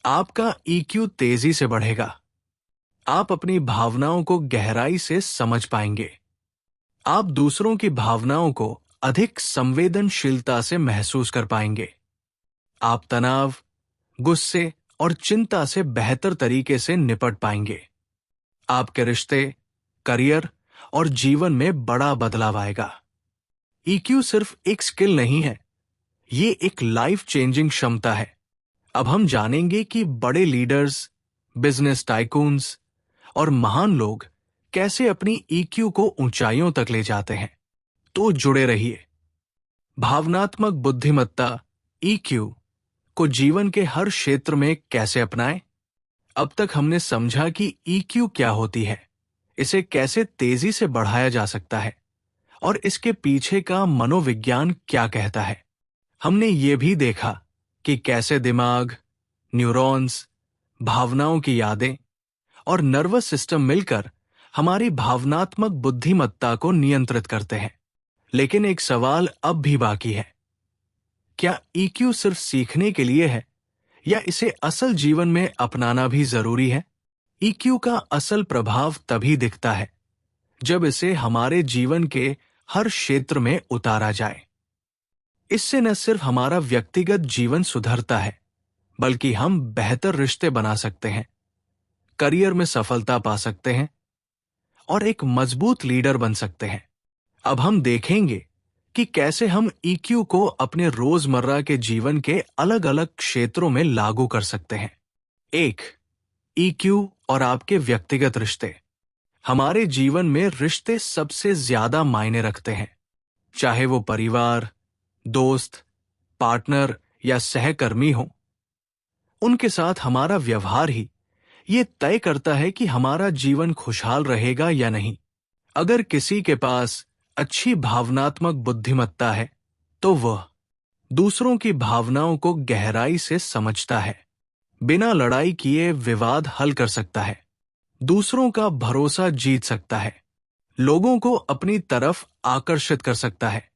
आपका ईक्यू तेजी से बढ़ेगा। आप अपनी भावनाओं को गहराई से समझ पाएंगे। आप दूसरों की भावनाओं को अधिक संवेदनशीलता से महसूस कर पाएंगे। आप तनाव, गुस्से और चिंता से बेहतर तरीके से निपट पाएंगे। आपके रिश्ते, करियर और जीवन में बड़ा बदलाव आएगा। ईक्यू सिर्फ एक स्किल नहीं है, ये एक लाइफ चेंजिंग क्षमता है। अब हम जानेंगे कि बड़े लीडर्स, बिजनेस टाइकून्स और महान लोग कैसे अपनी ईक्यू को ऊंचाइयों तक ले जाते हैं। तो जुड़े रहिए। भावनात्मक बुद्धिमत्ता ईक्यू को जीवन के हर क्षेत्र में कैसे अपनाएं? अब तक हमने समझा कि ईक्यू क्या होती है, इसे कैसे तेजी से बढ़ाया जा सकता है और इसके पीछे का मनोविज्ञान क्या कहता है। हमने ये भी देखा कि कैसे दिमाग, न्यूरॉन्स, भावनाओं की यादें और नर्वस सिस्टम मिलकर हमारी भावनात्मक बुद्धिमत्ता को नियंत्रित करते हैं। लेकिन एक सवाल अब भी बाकी है, क्या ईक्यू सिर्फ सीखने के लिए है या इसे असल जीवन में अपनाना भी जरूरी है? ईक्यू का असल प्रभाव तभी दिखता है जब इसे हमारे जीवन के हर क्षेत्र में उतारा जाए। इससे न सिर्फ हमारा व्यक्तिगत जीवन सुधरता है, बल्कि हम बेहतर रिश्ते बना सकते हैं, करियर में सफलता पा सकते हैं और एक मजबूत लीडर बन सकते हैं। अब हम देखेंगे कि कैसे हम ईक्यू को अपने रोजमर्रा के जीवन के अलग अलग क्षेत्रों में लागू कर सकते हैं। 1. ईक्यू और आपके व्यक्तिगत रिश्ते। हमारे जीवन में रिश्ते सबसे ज्यादा मायने रखते हैं, चाहे वो परिवार, दोस्त, पार्टनर या सहकर्मी हो। उनके साथ हमारा व्यवहार ही ये तय करता है कि हमारा जीवन खुशहाल रहेगा या नहीं। अगर किसी के पास अच्छी भावनात्मक बुद्धिमत्ता है तो वह दूसरों की भावनाओं को गहराई से समझता है, बिना लड़ाई किए विवाद हल कर सकता है, दूसरों का भरोसा जीत सकता है, लोगों को अपनी तरफ आकर्षित कर सकता है।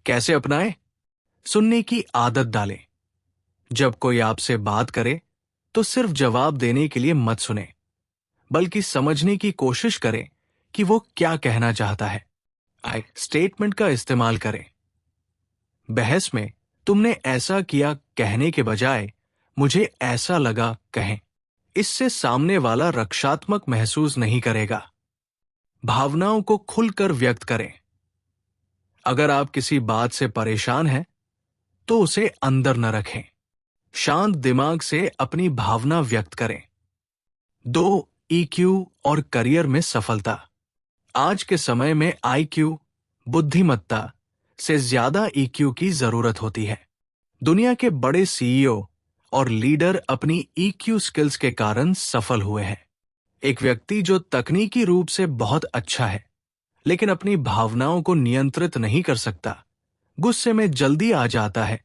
कैसे अपनाएं? सुनने की आदत डालें। जब कोई आपसे बात करे तो सिर्फ जवाब देने के लिए मत सुने, बल्कि समझने की कोशिश करें कि वो क्या कहना चाहता है। आई स्टेटमेंट का इस्तेमाल करें। बहस में तुमने ऐसा किया कहने के बजाय मुझे ऐसा लगा कहें। इससे सामने वाला रक्षात्मक महसूस नहीं करेगा। भावनाओं को खुलकर व्यक्त करें। अगर आप किसी बात से परेशान हैं तो उसे अंदर न रखें, शांत दिमाग से अपनी भावना व्यक्त करें। 2. ईक्यू और करियर में सफलता। आज के समय में आईक्यू, बुद्धिमत्ता से ज्यादा ईक्यू की जरूरत होती है। दुनिया के बड़े सीईओ और लीडर अपनी ईक्यू स्किल्स के कारण सफल हुए हैं। एक व्यक्ति जो तकनीकी रूप से बहुत अच्छा है, लेकिन अपनी भावनाओं को नियंत्रित नहीं कर सकता, गुस्से में जल्दी आ जाता है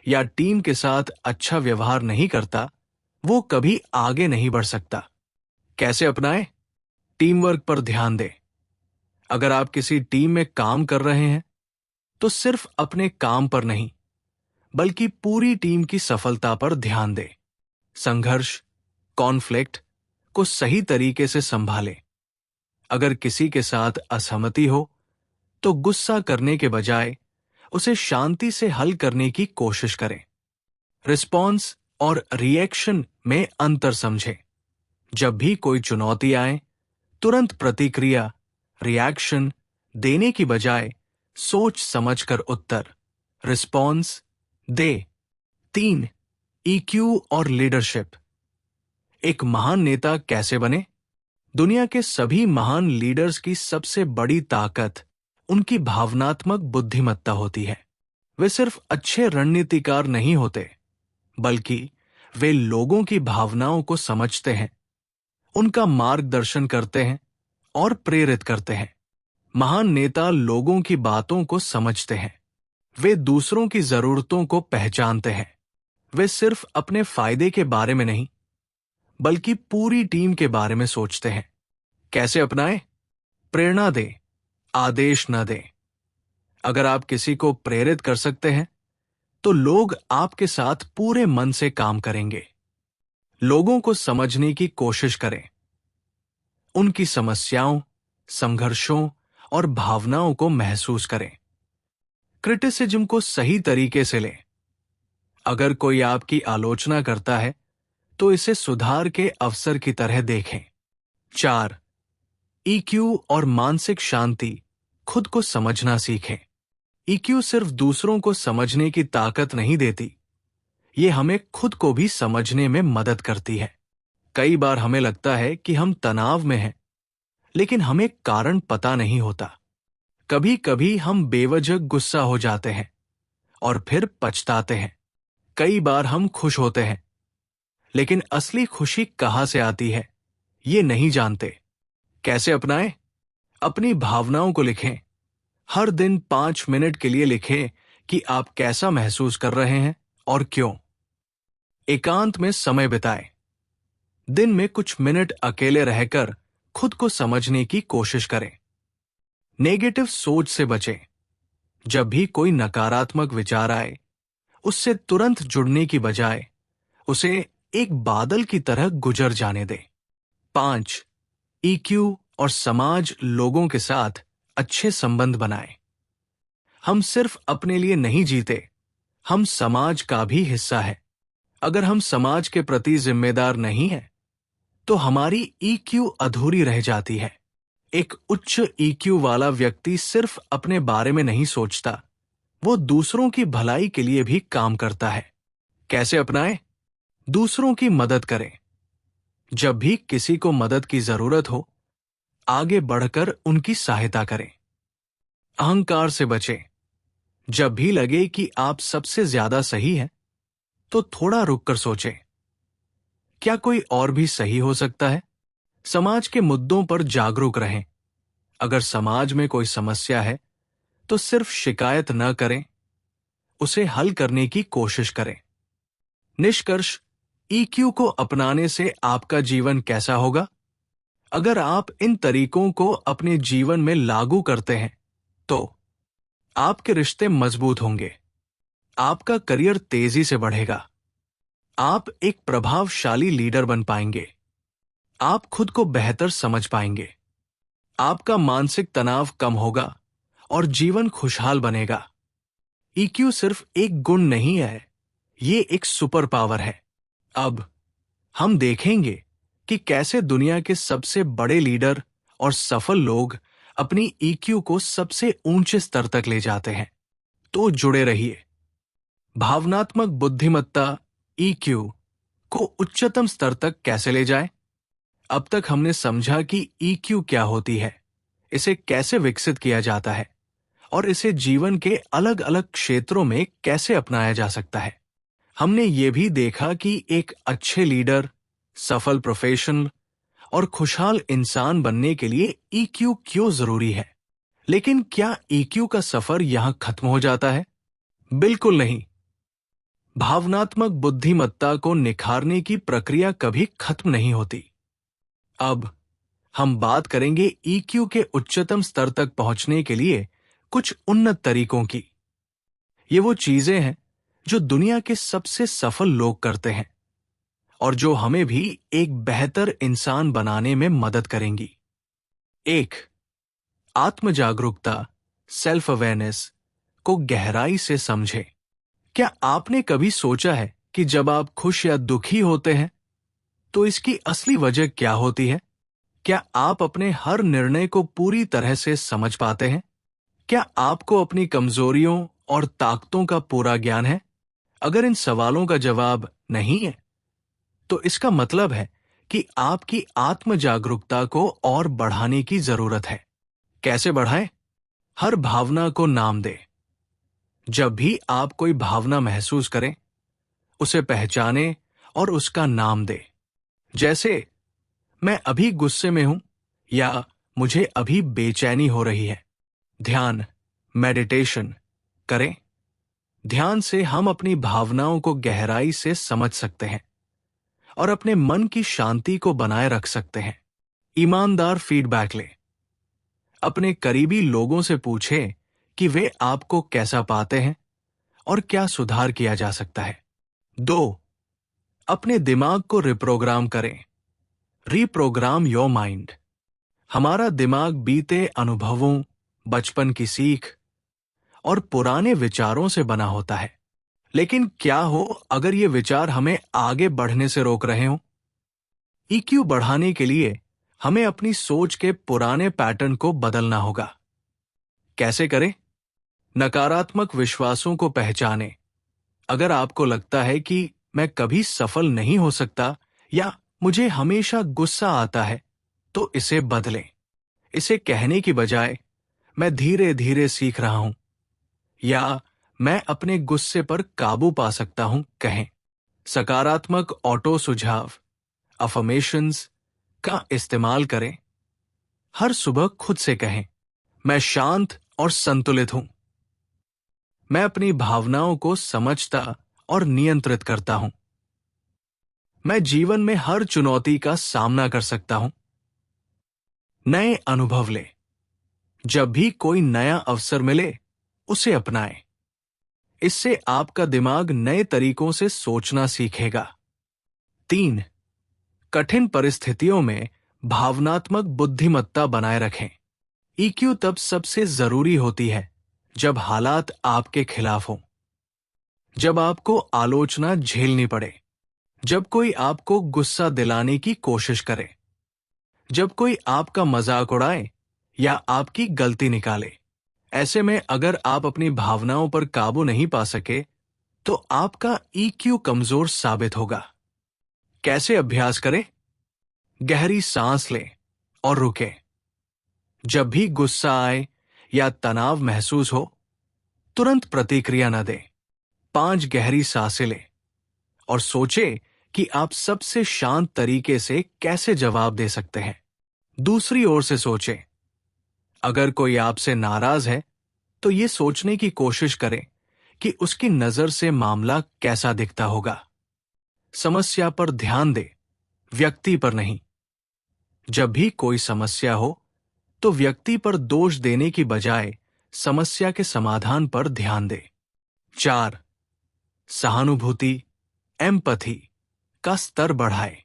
या टीम के साथ अच्छा व्यवहार नहीं करता, वो कभी आगे नहीं बढ़ सकता। कैसे अपनाएं? टीम वर्क पर ध्यान दें। अगर आप किसी टीम में काम कर रहे हैं तो सिर्फ अपने काम पर नहीं, बल्कि पूरी टीम की सफलता पर ध्यान दें। संघर्ष, कॉन्फ्लिक्ट को सही तरीके से संभालें। अगर किसी के साथ असहमति हो तो गुस्सा करने के बजाय उसे शांति से हल करने की कोशिश करें। रिस्पॉन्स और रिएक्शन में अंतर समझें। जब भी कोई चुनौती आए, तुरंत प्रतिक्रिया, रिएक्शन देने की बजाय सोच समझकर उत्तर, रिस्पॉन्स दे। 3. ईक्यू और लीडरशिप। एक महान नेता कैसे बने? दुनिया के सभी महान लीडर्स की सबसे बड़ी ताकत उनकी भावनात्मक बुद्धिमत्ता होती है। वे सिर्फ अच्छे रणनीतिकार नहीं होते, बल्कि वे लोगों की भावनाओं को समझते हैं, उनका मार्गदर्शन करते हैं और प्रेरित करते हैं। महान नेता लोगों की बातों को समझते हैं। वे दूसरों की जरूरतों को पहचानते हैं। वे सिर्फ अपने फायदे के बारे में नहीं, बल्कि पूरी टीम के बारे में सोचते हैं। कैसे अपनाएं? प्रेरणा दें, आदेश न दें। अगर आप किसी को प्रेरित कर सकते हैं तो लोग आपके साथ पूरे मन से काम करेंगे। लोगों को समझने की कोशिश करें, उनकी समस्याओं, संघर्षों और भावनाओं को महसूस करें। क्रिटिसिज्म को सही तरीके से लें। अगर कोई आपकी आलोचना करता है तो इसे सुधार के अवसर की तरह देखें। 4. ईक्यू और मानसिक शांति। खुद को समझना सीखें। ईक्यू सिर्फ दूसरों को समझने की ताकत नहीं देती, ये हमें खुद को भी समझने में मदद करती है। कई बार हमें लगता है कि हम तनाव में हैं, लेकिन हमें कारण पता नहीं होता। कभी कभी हम बेवजह गुस्सा हो जाते हैं, और फिर पछताते हैं। कई बार हम खुश होते हैं, लेकिन असली खुशी कहाँ से आती है ये नहीं जानते। कैसे अपनाएं? अपनी भावनाओं को लिखें। हर दिन 5 मिनट के लिए लिखें कि आप कैसा महसूस कर रहे हैं और क्यों। एकांत में समय बिताएं। दिन में कुछ मिनट अकेले रहकर खुद को समझने की कोशिश करें। नेगेटिव सोच से बचें। जब भी कोई नकारात्मक विचार आए, उससे तुरंत जुड़ने की बजाय उसे एक बादल की तरह गुजर जाने दें। 5. ईक्यू और समाज लोगों के साथ अच्छे संबंध बनाएं। हम सिर्फ अपने लिए नहीं जीते, हम समाज का भी हिस्सा है। अगर हम समाज के प्रति जिम्मेदार नहीं हैं, तो हमारी ईक्यू अधूरी रह जाती है। एक उच्च ईक्यू वाला व्यक्ति सिर्फ अपने बारे में नहीं सोचता, वो दूसरों की भलाई के लिए भी काम करता है। कैसे अपनाएं? दूसरों की मदद करें। जब भी किसी को मदद की जरूरत हो, आगे बढ़कर उनकी सहायता करें। अहंकार से बचें। जब भी लगे कि आप सबसे ज्यादा सही हैं, तो थोड़ा रुककर सोचें, क्या कोई और भी सही हो सकता है? समाज के मुद्दों पर जागरूक रहें। अगर समाज में कोई समस्या है, तो सिर्फ शिकायत न करें, उसे हल करने की कोशिश करें। निष्कर्ष, ईक्यू को अपनाने से आपका जीवन कैसा होगा? अगर आप इन तरीकों को अपने जीवन में लागू करते हैं, तो आपके रिश्ते मजबूत होंगे, आपका करियर तेजी से बढ़ेगा, आप एक प्रभावशाली लीडर बन पाएंगे, आप खुद को बेहतर समझ पाएंगे, आपका मानसिक तनाव कम होगा और जीवन खुशहाल बनेगा। ईक्यू सिर्फ एक गुण नहीं है, ये एक सुपर पावर है। अब हम देखेंगे कि कैसे दुनिया के सबसे बड़े लीडर और सफल लोग अपनी ईक्यू को सबसे ऊंचे स्तर तक ले जाते हैं। तो जुड़े रहिए। भावनात्मक बुद्धिमत्ता ईक्यू को उच्चतम स्तर तक कैसे ले जाएं? अब तक हमने समझा कि ईक्यू क्या होती है, इसे कैसे विकसित किया जाता है और इसे जीवन के अलग अलग क्षेत्रों में कैसे अपनाया जा सकता है। हमने ये भी देखा कि एक अच्छे लीडर, सफल प्रोफेशनल और खुशहाल इंसान बनने के लिए ईक्यू क्यों जरूरी है। लेकिन क्या ईक्यू का सफर यहां खत्म हो जाता है? बिल्कुल नहीं। भावनात्मक बुद्धिमत्ता को निखारने की प्रक्रिया कभी खत्म नहीं होती। अब हम बात करेंगे ईक्यू के उच्चतम स्तर तक पहुंचने के लिए कुछ उन्नत तरीकों की। ये वो चीजें हैं जो दुनिया के सबसे सफल लोग करते हैं और जो हमें भी एक बेहतर इंसान बनाने में मदद करेंगी। 1. आत्म जागरूकता, सेल्फ अवेयरनेस को गहराई से समझें। क्या आपने कभी सोचा है कि जब आप खुश या दुखी होते हैं, तो इसकी असली वजह क्या होती है? क्या आप अपने हर निर्णय को पूरी तरह से समझ पाते हैं? क्या आपको अपनी कमजोरियों और ताकतों का पूरा ज्ञान है? अगर इन सवालों का जवाब नहीं है, तो इसका मतलब है कि आपकी आत्म जागरूकता को और बढ़ाने की जरूरत है। कैसे बढ़ाएं? हर भावना को नाम दें। जब भी आप कोई भावना महसूस करें, उसे पहचानें और उसका नाम दें। जैसे, मैं अभी गुस्से में हूं या मुझे अभी बेचैनी हो रही है। ध्यान, मेडिटेशन करें। ध्यान से हम अपनी भावनाओं को गहराई से समझ सकते हैं और अपने मन की शांति को बनाए रख सकते हैं। ईमानदार फीडबैक लें। अपने करीबी लोगों से पूछें कि वे आपको कैसा पाते हैं और क्या सुधार किया जा सकता है। 2. अपने दिमाग को रिप्रोग्राम करें। Reprogram your mind. हमारा दिमाग बीते अनुभवों, बचपन की सीख और पुराने विचारों से बना होता है। लेकिन क्या हो अगर ये विचार हमें आगे बढ़ने से रोक रहे हों? ईक्यू बढ़ाने के लिए हमें अपनी सोच के पुराने पैटर्न को बदलना होगा। कैसे करें? नकारात्मक विश्वासों को पहचानें। अगर आपको लगता है कि मैं कभी सफल नहीं हो सकता या मुझे हमेशा गुस्सा आता है, तो इसे बदलें। इसे कहने की बजाय मैं धीरे धीरे सीख रहा हूं या मैं अपने गुस्से पर काबू पा सकता हूं कहें। सकारात्मक ऑटो सुझाव अफर्मेशंस का इस्तेमाल करें। हर सुबह खुद से कहें, मैं शांत और संतुलित हूं। मैं अपनी भावनाओं को समझता और नियंत्रित करता हूं। मैं जीवन में हर चुनौती का सामना कर सकता हूं। नए अनुभव लें। जब भी कोई नया अवसर मिले, उसे अपनाएं। इससे आपका दिमाग नए तरीकों से सोचना सीखेगा। 3. कठिन परिस्थितियों में भावनात्मक बुद्धिमत्ता बनाए रखें। ईक्यू तब सबसे जरूरी होती है जब हालात आपके खिलाफ हों, जब आपको आलोचना झेलनी पड़े, जब कोई आपको गुस्सा दिलाने की कोशिश करे, जब कोई आपका मजाक उड़ाए या आपकी गलती निकाले। ऐसे में अगर आप अपनी भावनाओं पर काबू नहीं पा सके, तो आपका ईक्यू कमजोर साबित होगा। कैसे अभ्यास करें? गहरी सांस लें और रुकें। जब भी गुस्सा आए या तनाव महसूस हो, तुरंत प्रतिक्रिया न दें। 5 गहरी सांसें लें और सोचें कि आप सबसे शांत तरीके से कैसे जवाब दे सकते हैं। दूसरी ओर से सोचें, अगर कोई आपसे नाराज है, तो ये सोचने की कोशिश करें कि उसकी नजर से मामला कैसा दिखता होगा। समस्या पर ध्यान दें, व्यक्ति पर नहीं। जब भी कोई समस्या हो, तो व्यक्ति पर दोष देने की बजाय समस्या के समाधान पर ध्यान दें। 4. सहानुभूति एम्पैथी का स्तर बढ़ाएं।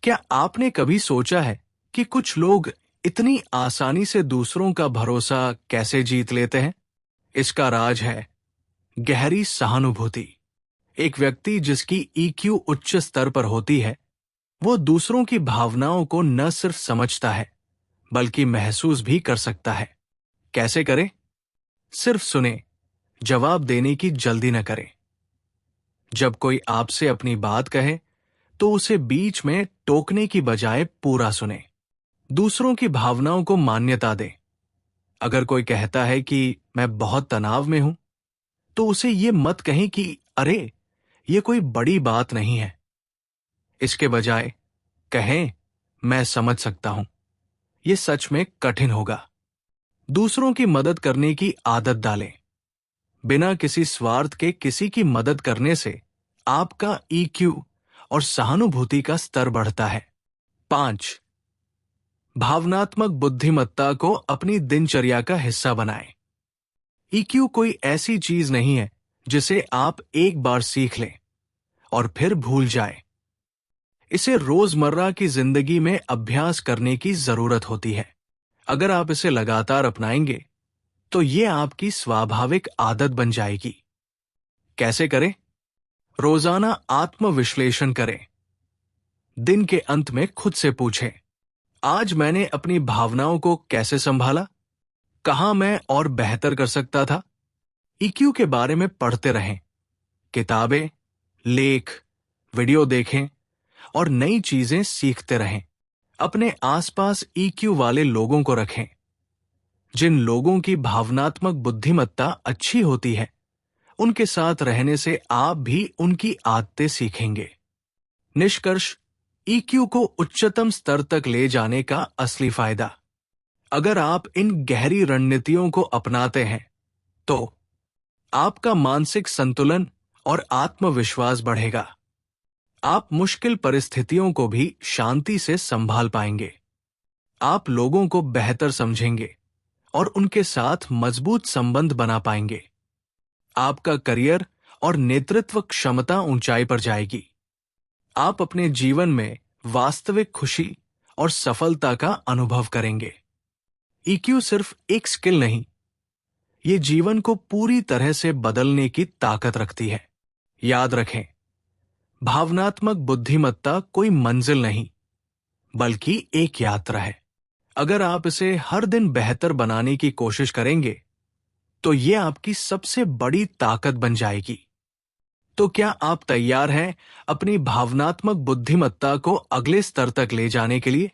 क्या आपने कभी सोचा है कि कुछ लोग इतनी आसानी से दूसरों का भरोसा कैसे जीत लेते हैं? इसका राज है गहरी सहानुभूति। एक व्यक्ति जिसकी ईक्यू उच्च स्तर पर होती है, वो दूसरों की भावनाओं को न सिर्फ समझता है, बल्कि महसूस भी कर सकता है। कैसे करें? सिर्फ सुने, जवाब देने की जल्दी न करें। जब कोई आपसे अपनी बात कहे, तो उसे बीच में टोकने की बजाय पूरा सुने। दूसरों की भावनाओं को मान्यता दें। अगर कोई कहता है कि मैं बहुत तनाव में हूं, तो उसे ये मत कहें कि अरे, ये कोई बड़ी बात नहीं है। इसके बजाय कहें, मैं समझ सकता हूं, ये सच में कठिन होगा। दूसरों की मदद करने की आदत डालें। बिना किसी स्वार्थ के किसी की मदद करने से आपका ईक्यू और सहानुभूति का स्तर बढ़ता है। 5. भावनात्मक बुद्धिमत्ता को अपनी दिनचर्या का हिस्सा बनाएं। ईक्यू कोई ऐसी चीज नहीं है जिसे आप एक बार सीख लें और फिर भूल जाएं। इसे रोजमर्रा की जिंदगी में अभ्यास करने की जरूरत होती है। अगर आप इसे लगातार अपनाएंगे, तो ये आपकी स्वाभाविक आदत बन जाएगी। कैसे करें? रोजाना आत्मविश्लेषण करें। दिन के अंत में खुद से पूछें, आज मैंने अपनी भावनाओं को कैसे संभाला? कहां मैं और बेहतर कर सकता था? ईक्यू के बारे में पढ़ते रहें। किताबें, लेख, वीडियो देखें और नई चीजें सीखते रहें। अपने आसपास ईक्यू वाले लोगों को रखें। जिन लोगों की भावनात्मक बुद्धिमत्ता अच्छी होती है, उनके साथ रहने से आप भी उनकी आदतें सीखेंगे। निष्कर्ष, ईक्यू को उच्चतम स्तर तक ले जाने का असली फायदा। अगर आप इन गहरी रणनीतियों को अपनाते हैं, तो आपका मानसिक संतुलन और आत्मविश्वास बढ़ेगा। आप मुश्किल परिस्थितियों को भी शांति से संभाल पाएंगे। आप लोगों को बेहतर समझेंगे और उनके साथ मजबूत संबंध बना पाएंगे। आपका करियर और नेतृत्व क्षमता ऊंचाई पर जाएगी। आप अपने जीवन में वास्तविक खुशी और सफलता का अनुभव करेंगे। ईक्यू सिर्फ एक स्किल नहीं, ये जीवन को पूरी तरह से बदलने की ताकत रखती है। याद रखें, भावनात्मक बुद्धिमत्ता कोई मंजिल नहीं, बल्कि एक यात्रा है। अगर आप इसे हर दिन बेहतर बनाने की कोशिश करेंगे, तो ये आपकी सबसे बड़ी ताकत बन जाएगी। तो क्या आप तैयार हैं अपनी भावनात्मक बुद्धिमत्ता को अगले स्तर तक ले जाने के लिए?